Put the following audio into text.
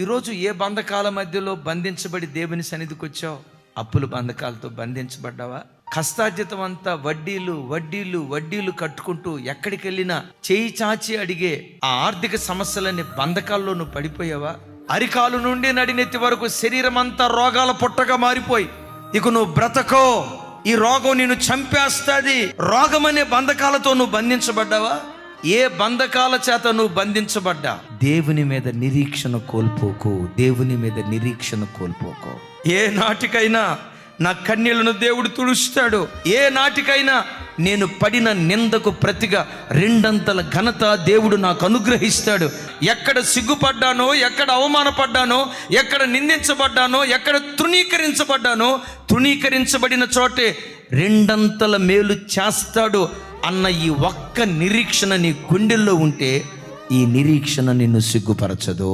ఈరోజు ఏ బంధకాల మధ్యలో బంధించబడి దేవుని సన్నిధికి వచ్చావు? అప్పుల బంధకాలతో బంధించబడ్డావా? కష్టార్జితం అంతా వడ్డీలు వడ్డీలు వడ్డీలు కట్టుకుంటూ ఎక్కడికి వెళ్ళినా చేయి చాచి అడిగే ఆ ఆర్థిక సమస్యలన్నీ బంధకాల్లో నువ్వు పడిపోయావా? అరికాలు నుండి నడినెత్తి వరకు శరీరం అంతా రోగాల పుట్టగా మారిపోయి ఇక నువ్వు బ్రతకో, ఈ రోగం నిన్ను చంపేస్తుంది, రోగం అనే బంధకాలతో నువ్వు బంధించబడ్డావా? ఏ బంధకాల చేత నువ్వు బంధించబడ్డా, దేవుని మీద నిరీక్షణ కోల్పోకు, దేవుని మీద నిరీక్షణ కోల్పోకు. ఏ నాటికైనా నా కన్నీళ్లను దేవుడు తుడుస్తాడు. ఏ నాటికైనా నేను పడిన నిందకు ప్రతిగా రెండంతల ఘనత దేవుడు నాకు అనుగ్రహిస్తాడు. ఎక్కడ సిగ్గుపడ్డానో, ఎక్కడ అవమానపడ్డానో, ఎక్కడ నిందించబడ్డానో, ఎక్కడ తృణీకరించబడిన చోటే రెండంతల మేలు చేస్తాడు అన్న ఈ ఒక్క నిరీక్షణ నీ గుండెల్లో ఉంటే ఈ నిరీక్షణ నిన్ను సిగ్గుపరచదు.